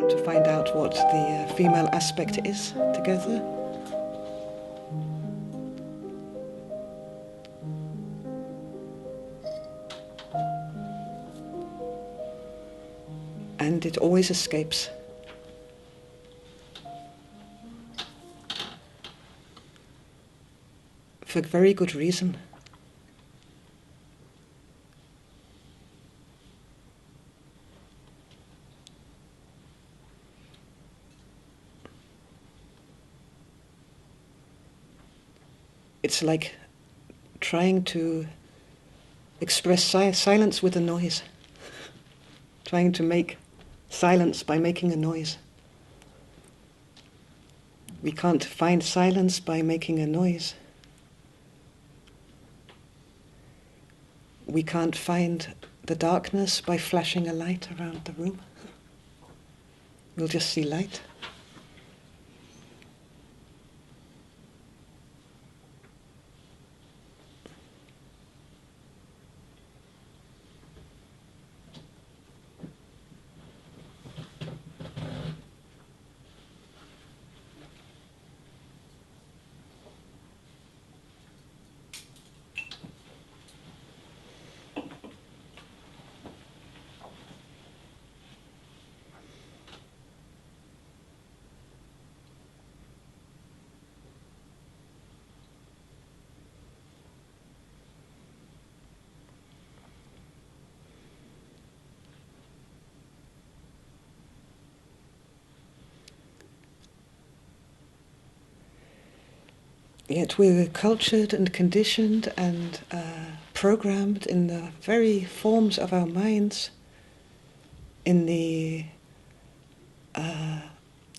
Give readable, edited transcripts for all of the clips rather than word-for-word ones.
to find out what the female aspect is together. And it always escapes. For very good reason. It's like trying to express silence with a noise. Trying to make silence by making a noise. We can't find silence by making a noise. We can't find the darkness by flashing a light around the room. We'll just see light. Yet we're cultured and conditioned and programmed in the very forms of our minds, in the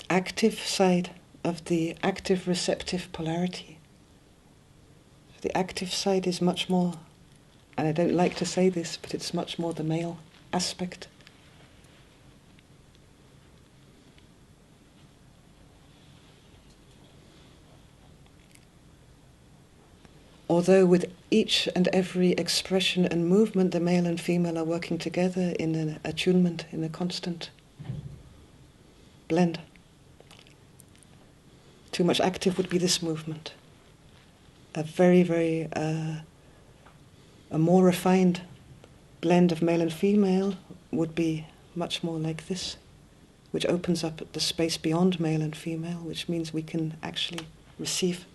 active side of the active receptive polarity. The active side is much more, and I don't like to say this, but it's much more the male aspect. Although with each and every expression and movement, the male and female are working together in an attunement, in a constant blend. Too much active would be this movement. A very, very, a more refined blend of male and female would be much more like this, which opens up the space beyond male and female, which means we can actually receive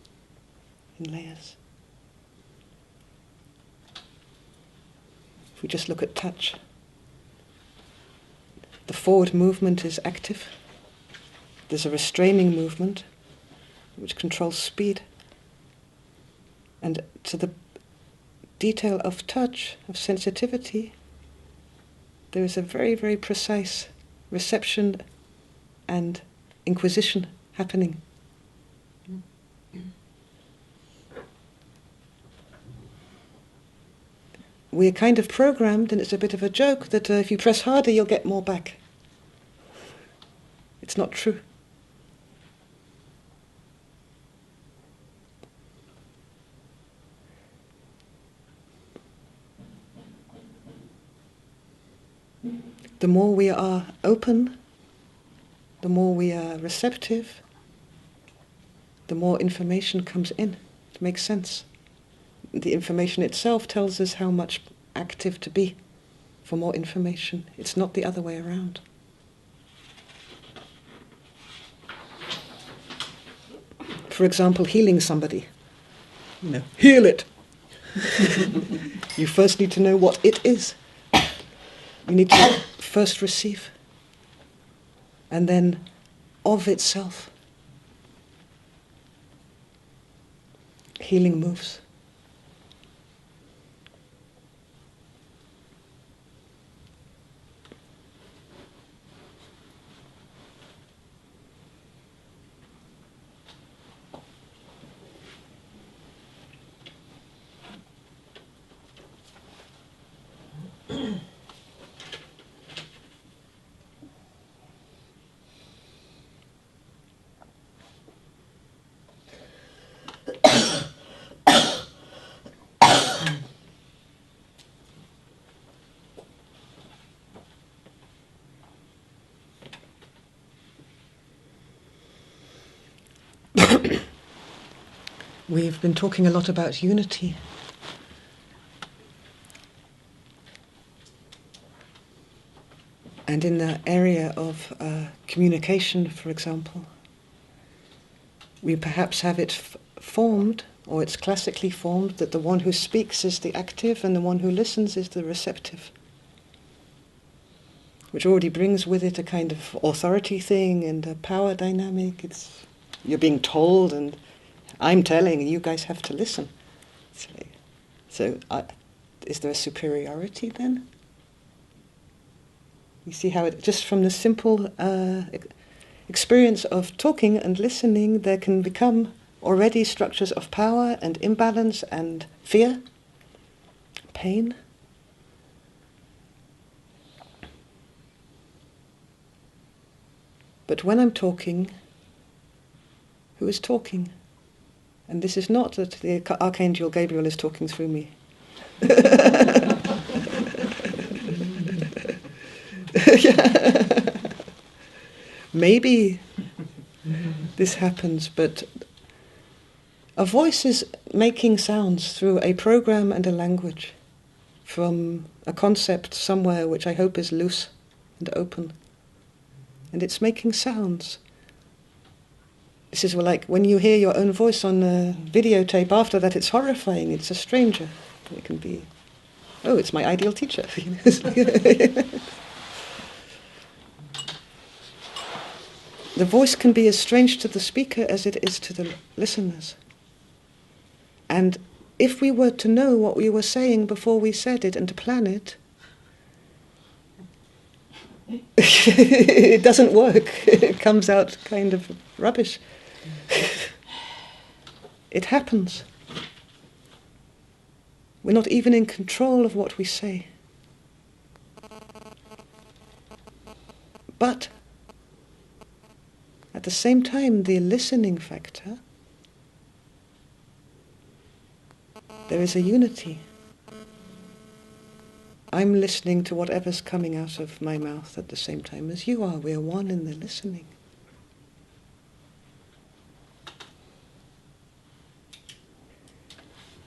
in layers. If we just look at touch, the forward movement is active. There's a restraining movement which controls speed. And to the detail of touch, of sensitivity, there is a very, very precise reception and inquisition happening. We're kind of programmed, and it's a bit of a joke, that if you press harder, you'll get more back. It's not true. The more we are open, the more we are receptive, the more information comes in. It makes sense. The information itself tells us how much active to be for more information. It's not the other way around. For example, healing somebody. Heal it. You first need to know what it is. You need to first receive. And then of itself, healing moves. We've been talking a lot about unity. And in the area of communication, for example, we perhaps have it formed, or it's classically formed, that the one who speaks is the active and the one who listens is the receptive, which already brings with it a kind of authority thing and a power dynamic. You're being told and I'm telling and you guys have to listen. So is there a superiority then? You see how just from the simple experience of talking and listening, there can become already structures of power and imbalance and fear, pain. But when I'm talking, who is talking? And this is not that the Archangel Gabriel is talking through me. Maybe this happens, but a voice is making sounds through a program and a language from a concept somewhere which I hope is loose and open. And it's making sounds. This is like when you hear your own voice on a videotape, after that it's horrifying, it's a stranger. It can be, oh, it's my ideal teacher. The voice can be as strange to the speaker as it is to the listeners. And if we were to know what we were saying before we said it and to plan it, it doesn't work. It comes out kind of rubbish. It happens. We're not even in control of what we say. But at the same time, the listening factor, there is a unity. I'm listening to whatever's coming out of my mouth at the same time as you are. We're one in the listening.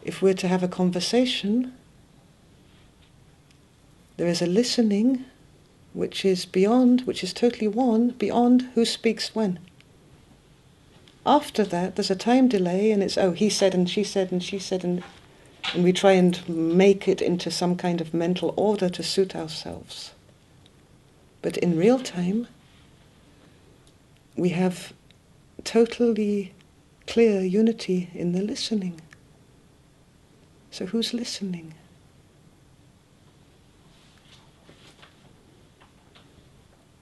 If we're to have a conversation, there is a listening which is totally one, beyond who speaks when. After that, there's a time delay, and it's, he said, and she said, and she said, and we try and make it into some kind of mental order to suit ourselves. But in real time, we have totally clear unity in the listening. So who's listening?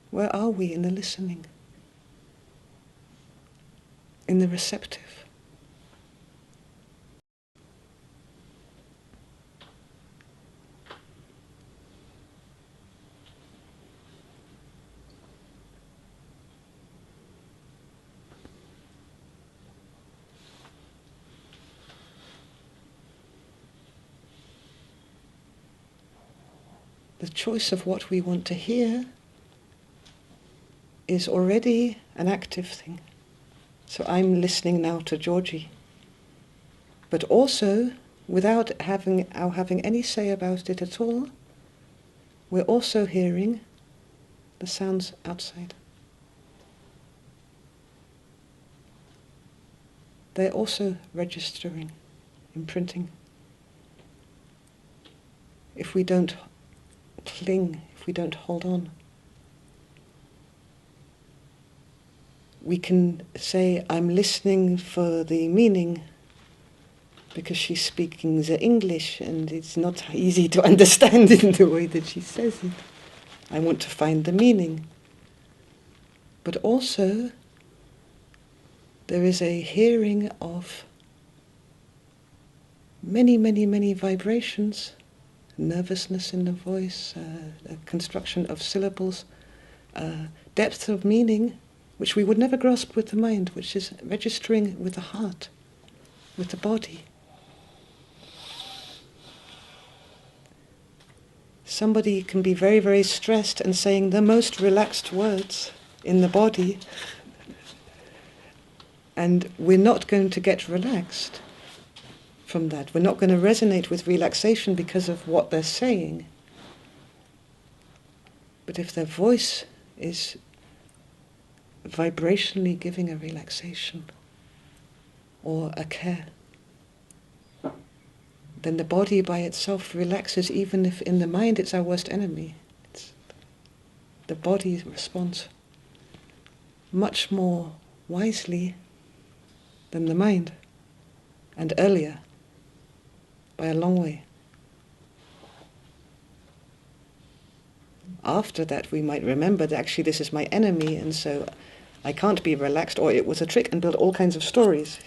Where are we in the listening? In the receptive? The choice of what we want to hear is already an active thing. So I'm listening now to Georgi. But also, without having any say about it at all, we're also hearing the sounds outside. They're also registering, imprinting. If we don't cling, if we don't hold on, we can say, I'm listening for the meaning because she's speaking the English and it's not easy to understand in the way that she says it. I want to find the meaning. But also, there is a hearing of many, many, many vibrations, nervousness in the voice, a construction of syllables, depth of meaning, which we would never grasp with the mind, which is registering with the heart, with the body. Somebody can be very, very stressed and saying the most relaxed words in the body, and we're not going to get relaxed from that. We're not going to resonate with relaxation because of what they're saying. But if their voice is vibrationally giving a relaxation or a care, then the body by itself relaxes, even if in the mind it's our worst enemy. The body responds much more wisely than the mind, and earlier, by a long way. After that we might remember that actually this is my enemy, and so I can't be relaxed, or it was a trick, and build all kinds of stories,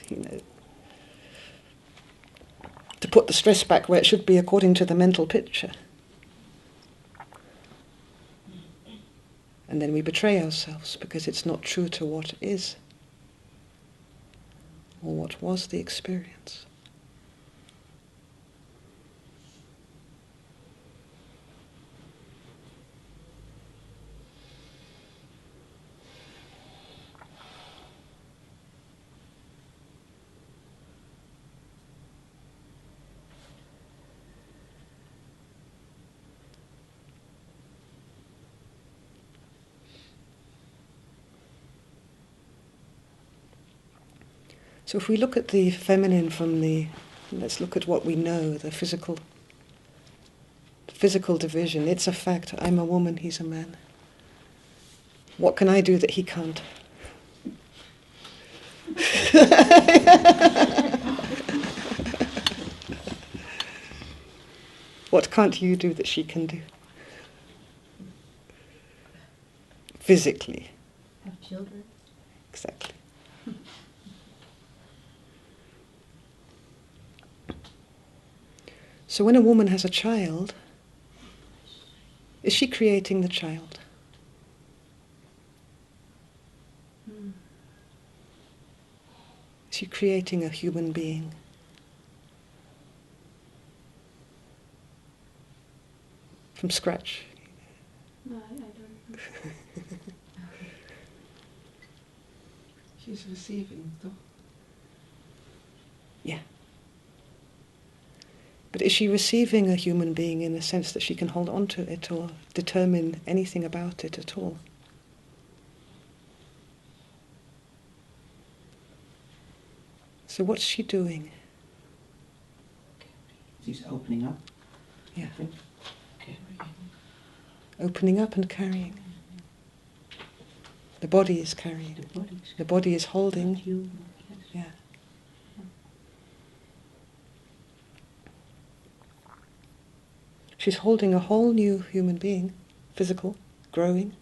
to put the stress back where it should be according to the mental picture. And then we betray ourselves because it's not true to what is, or what was the experience. So if we look at the feminine let's look at what we know, the physical division. It's a fact. I'm a woman, he's a man. What can I do that he can't? What can't you do that she can do? Physically. Have children. Exactly. So when a woman has a child, is she creating the child? Is she creating a human being? From scratch? No, I don't know. She's receiving, though. Yeah. But is she receiving a human being in the sense that she can hold on to it or determine anything about it at all? So what's she doing? She's opening up. Yeah. Carrying. Opening up and carrying. The body is carrying. The body is holding. You, yes. Yeah. She's holding a whole new human being, physical, growing,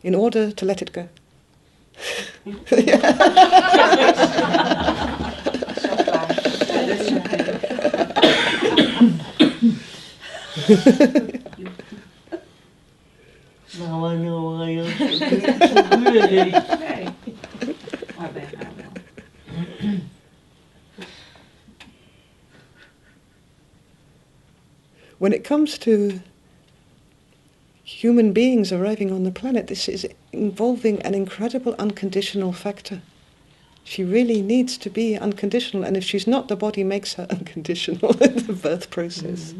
in order to let it go. Now I know why you're so good. When it comes to human beings arriving on the planet, this is involving an incredible unconditional factor. She really needs to be unconditional, and if she's not, the body makes her unconditional in the birth process.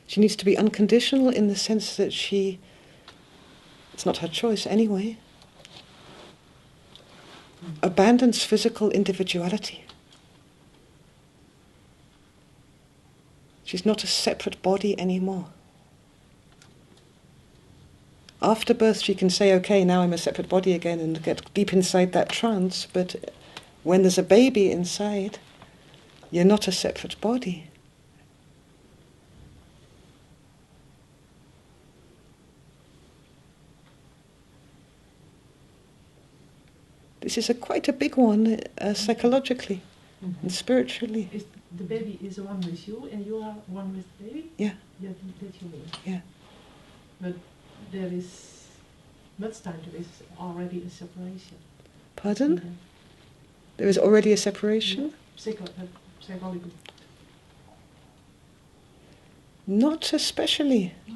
She needs to be unconditional in the sense that it's not her choice anyway, abandons physical individuality. She's not a separate body anymore. After birth she can say, okay, now I'm a separate body again, and get deep inside that trance, but when there's a baby inside, you're not a separate body. This is quite a big one, psychologically and spiritually. The baby is one with you, and you are one with the baby? Yeah. That you mean? Yeah. But there is much time, there is already a separation. Pardon? There is already a separation? psychological? Not especially. No.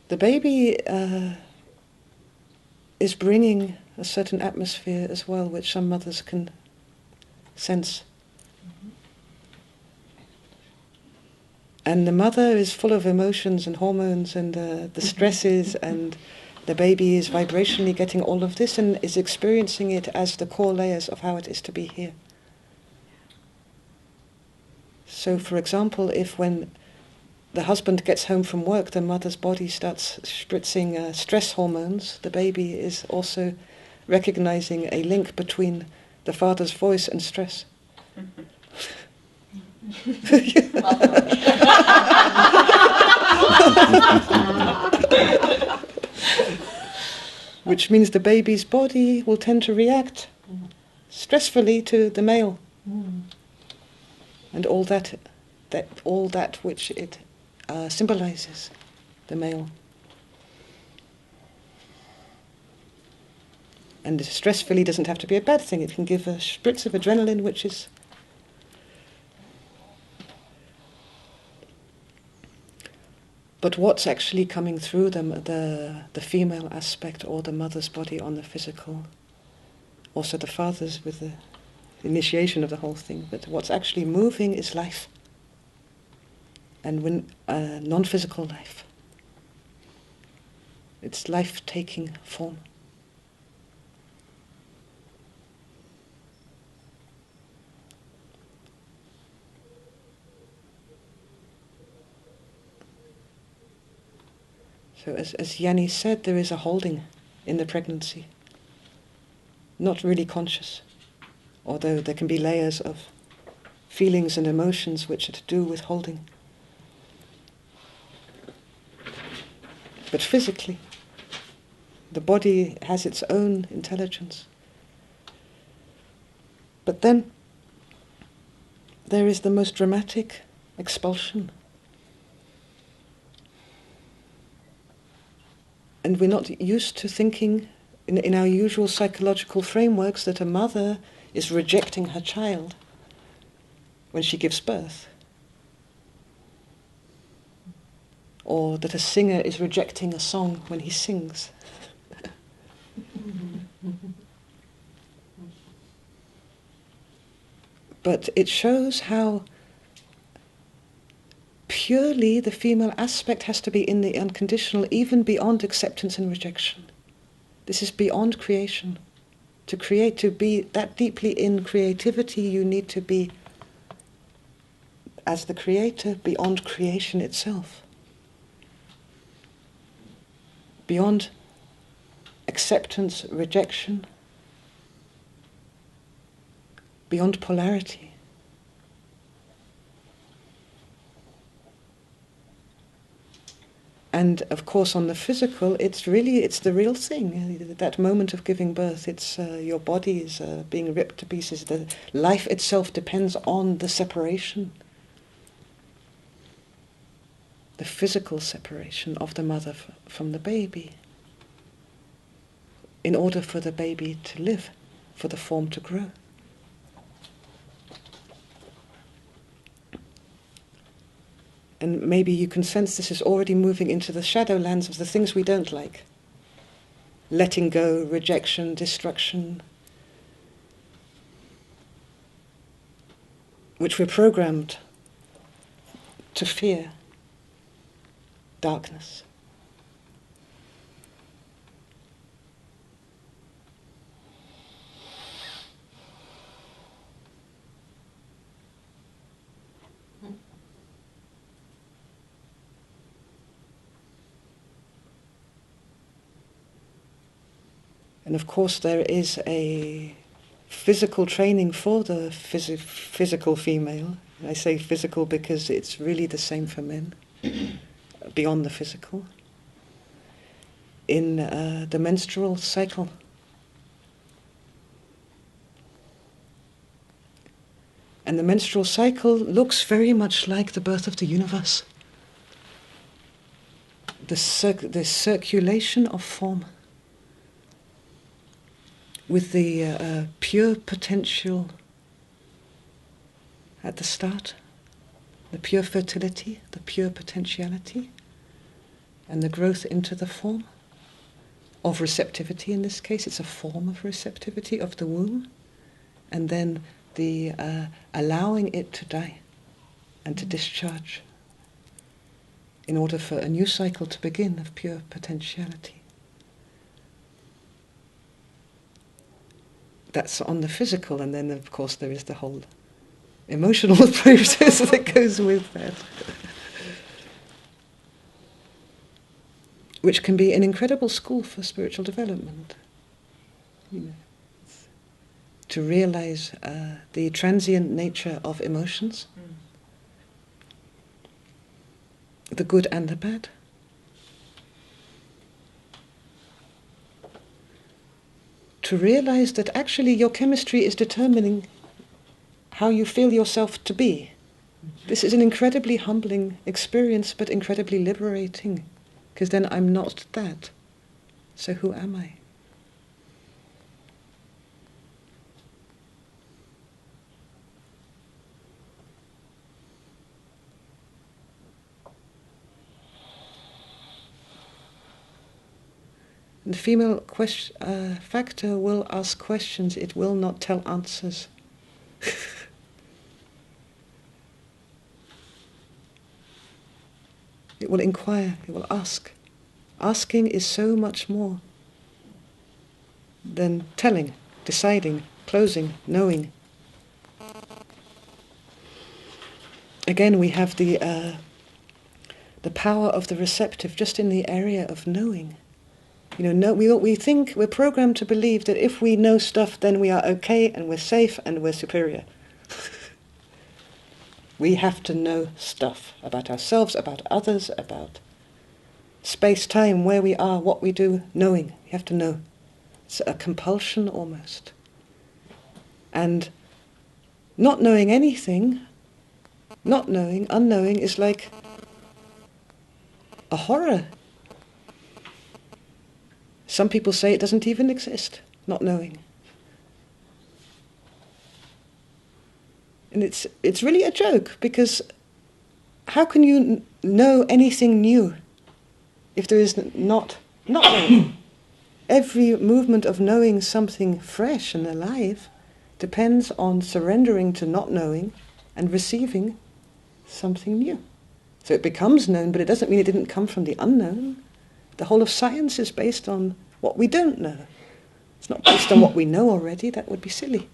The baby is bringing a certain atmosphere as well, which some mothers can sense. And the mother is full of emotions and hormones and the stresses, and the baby is vibrationally getting all of this and is experiencing it as the core layers of how it is to be here. So, for example, if when the husband gets home from work, the mother's body starts spritzing stress hormones, the baby is also recognizing a link between the father's voice and stress. Which means the baby's body will tend to react stressfully to the male. And all that which it symbolizes, the male. And stressfully doesn't have to be a bad thing. It can give a spritz of adrenaline, which is... But what's actually coming through them, the female aspect or the mother's body on the physical, also the father's with the initiation of the whole thing, but what's actually moving is life. And when non-physical life. It's life taking form. So as Yanni said, there is a holding in the pregnancy. Not really conscious, although there can be layers of feelings and emotions which are to do with holding. But physically, the body has its own intelligence. But then there is the most dramatic expulsion. And we're not used to thinking in our usual psychological frameworks that a mother is rejecting her child when she gives birth. Or that a singer is rejecting a song when he sings. But it shows how purely the female aspect has to be in the unconditional, even beyond acceptance and rejection. This is beyond creation. To create, to be that deeply in creativity, you need to be, as the creator, beyond creation itself. Beyond acceptance, rejection, beyond polarity. And of course on the physical, it's the real thing. That moment of giving birth, it's your body is being ripped to pieces. The life itself depends on the separation. The physical separation of the mother from the baby. In order for the baby to live, for the form to grow. And maybe you can sense this is already moving into the shadowlands of the things we don't like. Letting go, rejection, destruction. Which we're programmed to fear. Darkness. And of course there is a physical training for the physical female. I say physical because it's really the same for men, beyond the physical. In the menstrual cycle. And the menstrual cycle looks very much like the birth of the universe. The circulation of form. with the pure potential at the start, the pure fertility, the pure potentiality, and the growth into the form of receptivity. In this case, it's a form of receptivity of the womb, and then the allowing it to die and to discharge in order for a new cycle to begin of pure potentiality. That's on the physical, and then of course there is the whole emotional process that goes with that, which can be an incredible school for spiritual development. You know, to realize the transient nature of emotions, the good and the bad. To realize that actually your chemistry is determining how you feel yourself to be. This is an incredibly humbling experience, but incredibly liberating, because then I'm not that. So who am I? The female factor will ask questions, it will not tell answers. It will inquire, it will ask. Asking is so much more than telling, deciding, closing, knowing. Again, we have the power of the receptive just in the area of knowing. You know, we think, we're programmed to believe that if we know stuff, then we are okay and we're safe and we're superior. We have to know stuff about ourselves, about others, about space-time, where we are, what we do, knowing. You have to know. It's a compulsion almost. And not knowing anything, not knowing, unknowing, is like a horror. Some people say it doesn't even exist, not knowing. And it's really a joke, because how can you know anything new if there is not knowing? Every movement of knowing something fresh and alive depends on surrendering to not knowing and receiving something new. So it becomes known, but it doesn't mean it didn't come from the unknown. The whole of science is based on what we don't know. It's not based on what we know already. That would be silly.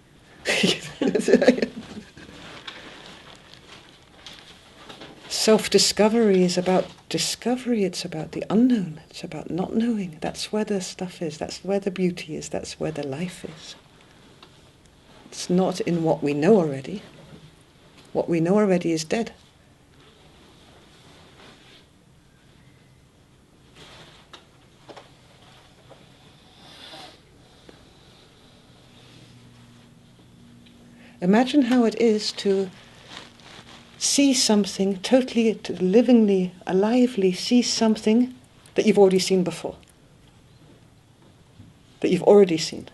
Self-discovery is about discovery. It's about the unknown. It's about not knowing. That's where the stuff is. That's where the beauty is. That's where the life is. It's not in what we know already. What we know already is dead. Imagine how it is to see something totally, to livingly, alively see something that you've already seen before. That you've already seen.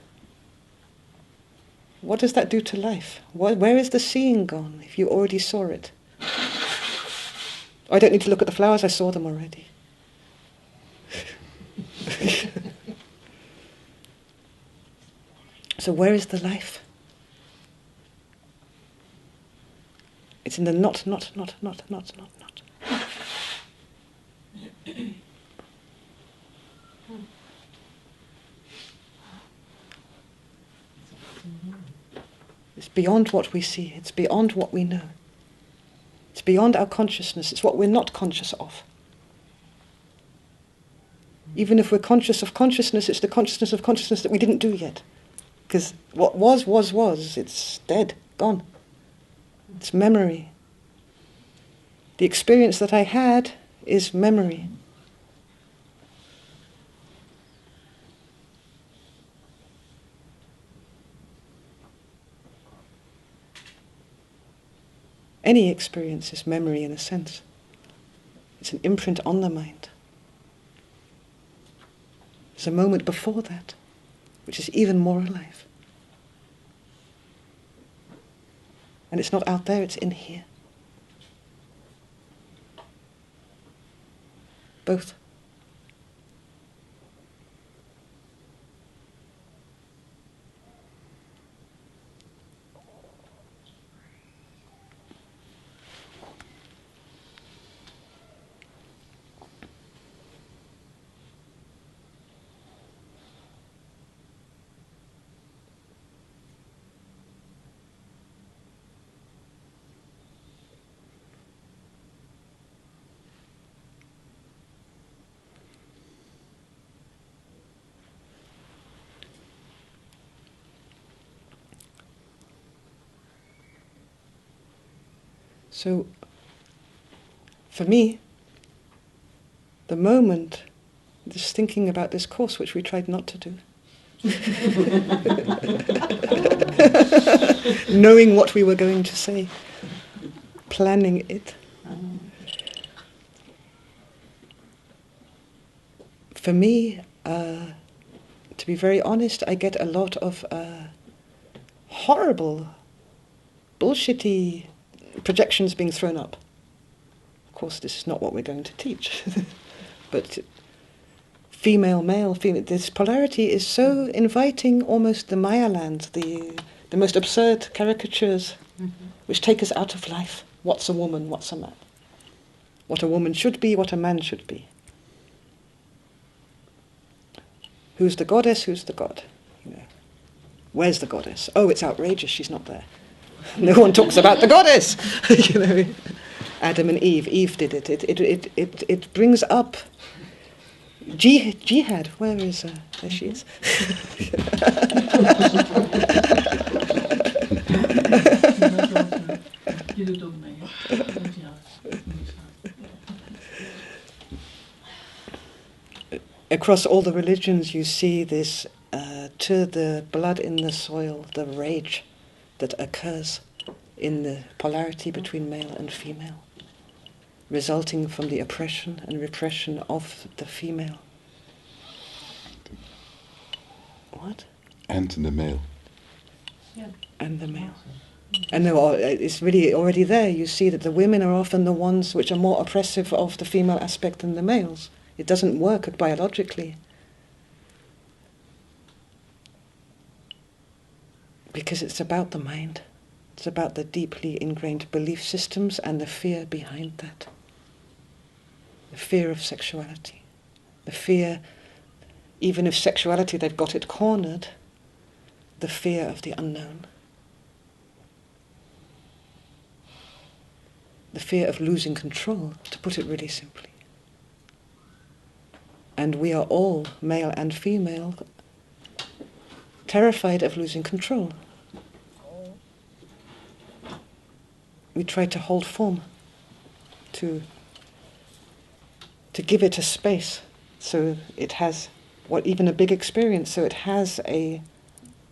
What does that do to life? Where is the seeing gone if you already saw it? I don't need to look at the flowers, I saw them already. So where is the life? It's in the not. It's beyond what we see. It's beyond what we know. It's beyond our consciousness. It's what we're not conscious of. Even if we're conscious of consciousness, it's the consciousness of consciousness that we didn't do yet. Because what was. It's dead, gone. It's memory. The experience that I had is memory. Any experience is memory in a sense. It's an imprint on the mind. There's a moment before that, which is even more alive. And it's not out there, it's in here. Both. So, for me, the moment, just thinking about this course, which we tried not to do, knowing what we were going to say, planning it, for me, to be very honest, I get a lot of horrible, bullshitty projections being thrown up. Of course, this is not what we're going to teach. But female, male, female, this polarity is so inviting, almost the Maya land, the most absurd caricatures which take us out of life. What's a woman, what's a man? What a woman should be, what a man should be. Who's the goddess, who's the god? You know, where's the goddess? Oh, it's outrageous, she's not there. No one talks about the goddess. You know, Adam and Eve. Eve did it. It brings up jihad. Where is there? She is. Across all the religions, you see this to the blood in the soil, the rage that occurs in the polarity between male and female, resulting from the oppression and repression of the female. What? And the male. Yeah. And the male. And it's really already there. You see that the women are often the ones which are more oppressive of the female aspect than the males. It doesn't work biologically. Because it's about the mind. It's about the deeply ingrained belief systems and the fear behind that. The fear of sexuality. The fear, even if sexuality they've got it cornered, the fear of the unknown. The fear of losing control, to put it really simply. And we are all, male and female, terrified of losing control. We try to hold form, to give it a space, so it has, even a big experience, so it has a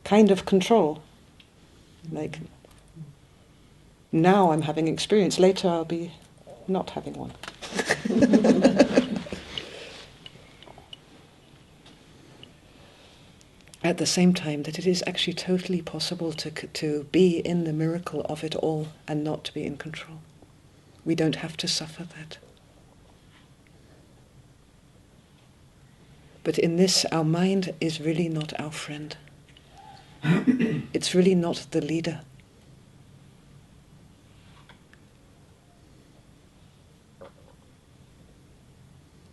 kind of control. Like, now I'm having experience, later I'll be not having one. At the same time, that it is actually totally possible to be in the miracle of it all and not to be in control. We don't have to suffer that. But in this, our mind is really not our friend. It's really not the leader.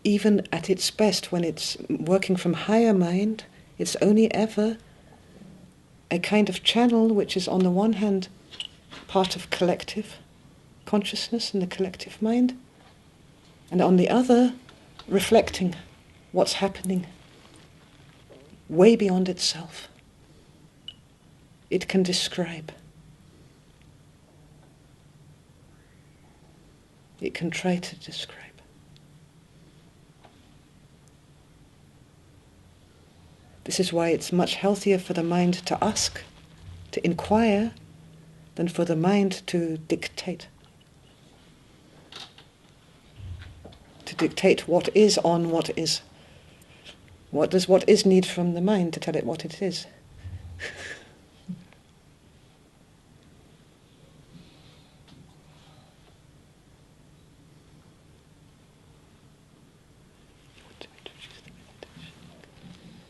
Even at its best, when it's working from higher mind, it's only ever a kind of channel which is on the one hand part of collective consciousness and the collective mind, and on the other reflecting what's happening way beyond itself. It can describe. It can try to describe. This is why it's much healthier for the mind to ask, to inquire, than for the mind to dictate. To dictate what is on what is. What does what is need from the mind to tell it what it is?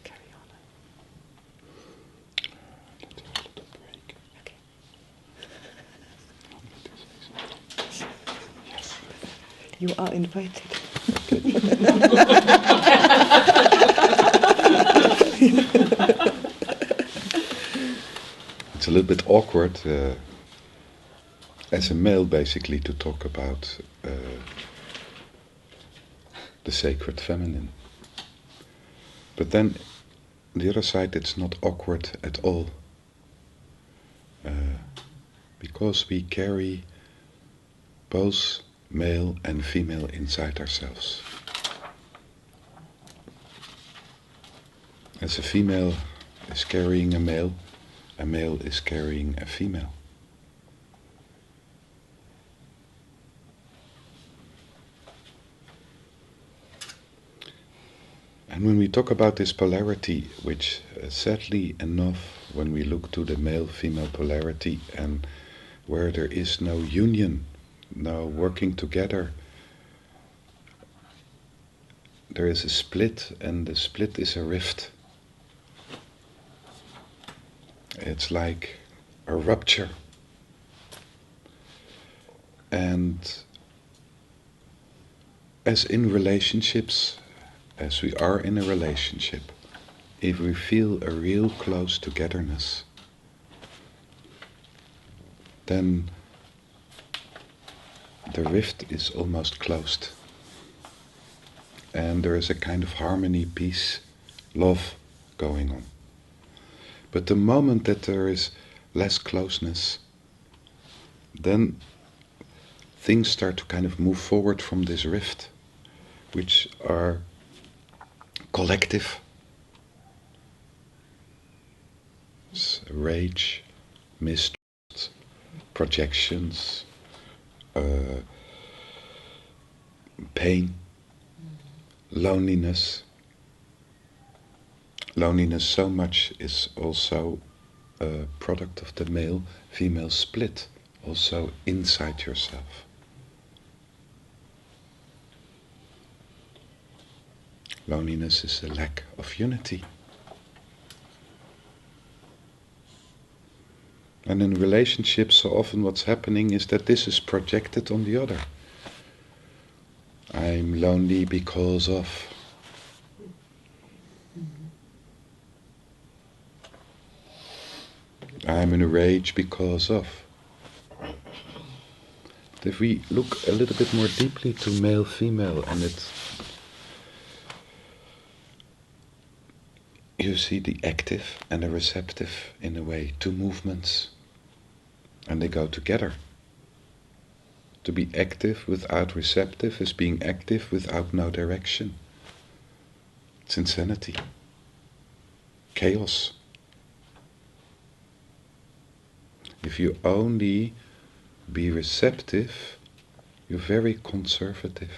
Carry on. Let's have a little break. Okay. Yes. You are invited. It's a little bit awkward as a male basically to talk about the sacred feminine. But then on the other side it's not awkward at all. Because we carry both male and female inside ourselves. As a female is carrying a male is carrying a female. And when we talk about this polarity, which sadly enough, when we look to the male-female polarity and where there is no union, no working together, there is a split, and the split is a rift. It's like a rupture. And as in relationships, as we are in a relationship, if we feel a real close togetherness, then the rift is almost closed. And there is a kind of harmony, peace, love going on. But the moment that there is less closeness, then things start to kind of move forward from this rift, which are collective. Rage, mistrust, projections, pain, loneliness. Loneliness so much is also a product of the male-female split, also inside yourself. Loneliness is a lack of unity. And in relationships, so often what's happening is that this is projected on the other. I'm lonely because of. I'm in a rage because of. If we look a little bit more deeply to male-female, and you see the active and the receptive in a way, two movements, and they go together. To be active without receptive is being active without no direction. It's insanity, chaos. If you only be receptive, you're very conservative.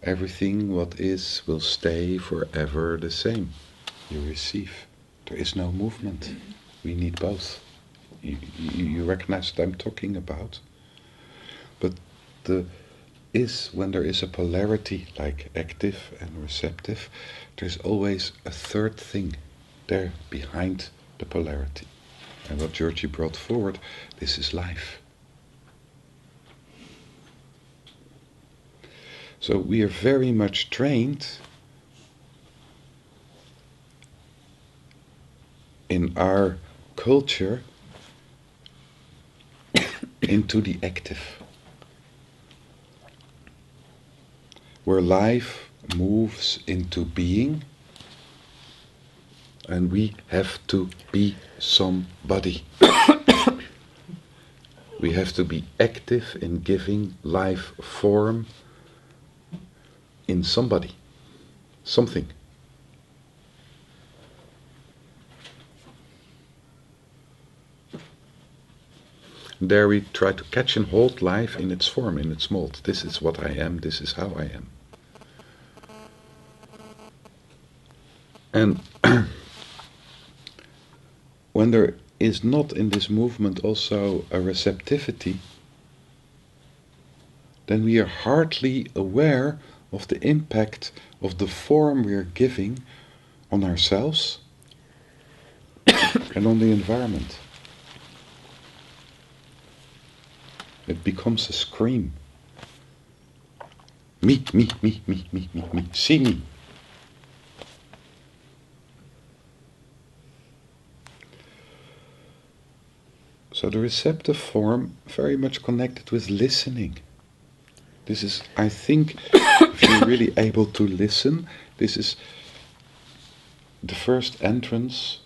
Everything what is will stay forever the same. You receive. There is no movement. We need both. You recognize what I'm talking about. But when there is a polarity like active and receptive, there's always a third thing there behind the polarity. And what Georgi brought forward, this is life. So we are very much trained in our culture into the active, where life moves into being, and we have to be somebody. We have to be active in giving life form in somebody, something. There we try to catch and hold life in its form, in its mold. This is what I am, this is how I am. And when there is not in this movement also a receptivity, then we are hardly aware of the impact of the form we are giving on ourselves and on the environment. It becomes a scream. Me, me, me, me, me, me, me, see me. So the receptive form very much connected with listening. This is, I think, if you're really able to listen, this is the first entrance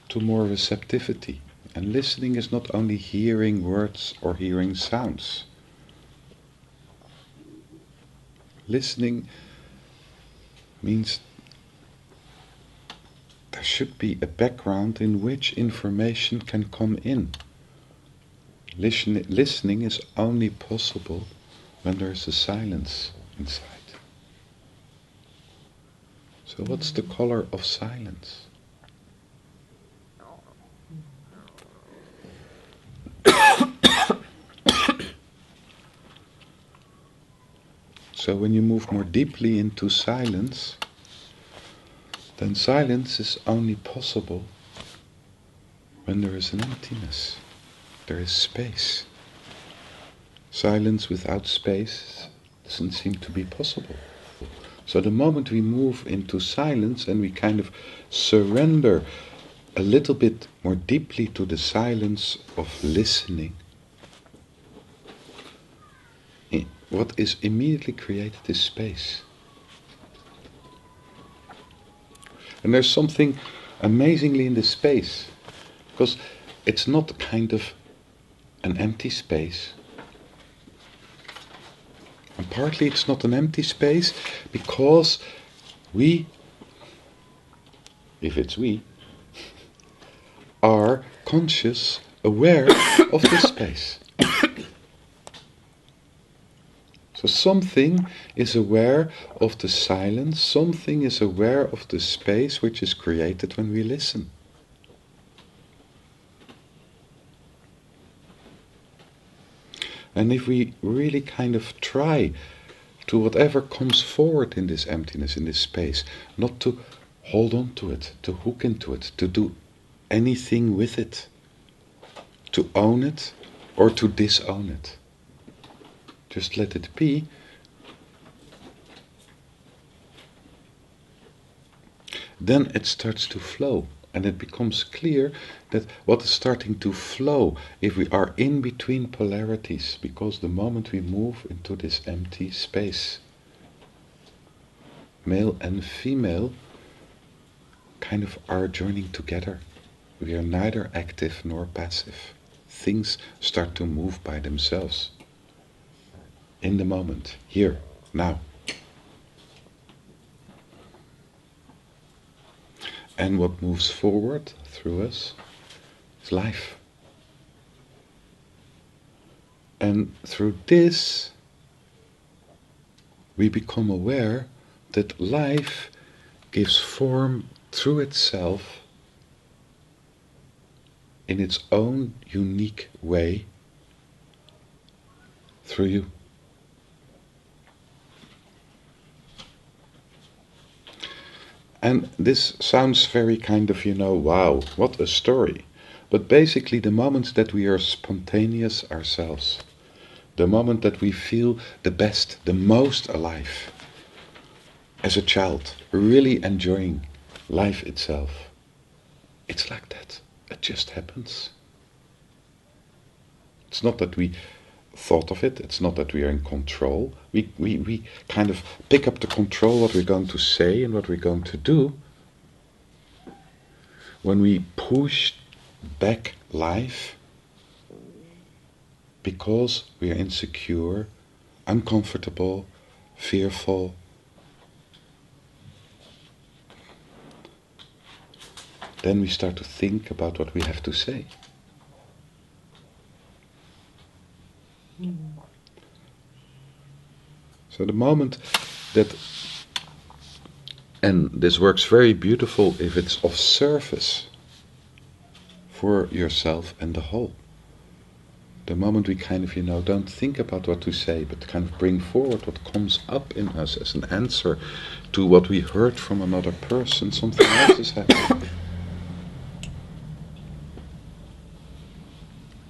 to more receptivity. And listening is not only hearing words or hearing sounds. Listening means there should be a background in which information can come in. Listening is only possible when there is a silence inside. So what's the color of silence? So when you move more deeply into silence, then silence is only possible when there is an emptiness. There is space. Silence without space doesn't seem to be possible. So the moment we move into silence and we kind of surrender a little bit more deeply to the silence of listening, what is immediately created is space. And there's something amazingly in this space, because it's not kind of an empty space. And partly it's not an empty space because we, if it's we, are conscious, aware of this space. So something is aware of the silence, something is aware of the space which is created when we listen. And if we really kind of try to whatever comes forward in this emptiness, in this space, not to hold on to it, to hook into it, to do anything with it, to own it or to disown it. Just let it be. Then it starts to flow, and it becomes clear that what is starting to flow, if we are in between polarities, because the moment we move into this empty space, male and female kind of are joining together. We are neither active nor passive. Things start to move by themselves. In the moment, here, now. And what moves forward through us is life. And through this, we become aware that life gives form through itself in its own unique way through you. And this sounds very kind of, wow, what a story. But basically the moment that we are spontaneous ourselves, the moment that we feel the best, the most alive, as a child, really enjoying life itself, it's like that. It just happens. It's not that we thought of it, it's not that we are in control. We kind of pick up the control, what we're going to say and what we're going to do, when we push back life because we are insecure, uncomfortable, fearful. Then we start to think about what we have to say. So the moment that And this works very beautiful if it's of service for yourself and the whole. The moment we kind of, don't think about what to say, but kind of bring forward what comes up in us as an answer to what we heard from another person, something else is happening.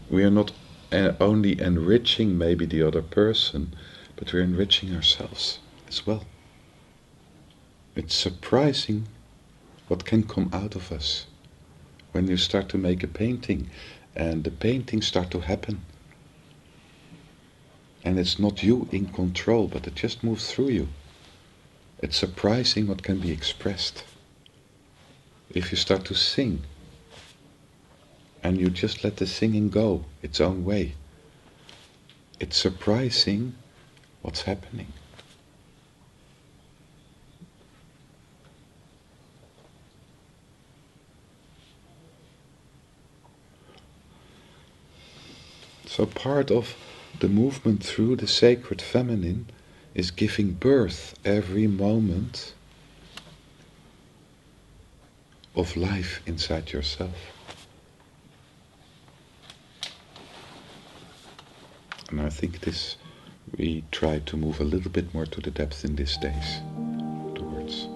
We are not only enriching maybe the other person, but we're enriching ourselves as well. It's surprising what can come out of us when you start to make a painting and the paintings start to happen. And it's not you in control, but it just moves through you. It's surprising what can be expressed. If you start to sing, and you just let the singing go its own way, it's surprising what's happening. So part of the movement through the sacred feminine is giving birth every moment of life inside yourself. And I think we try to move a little bit more to the depth in these days towards.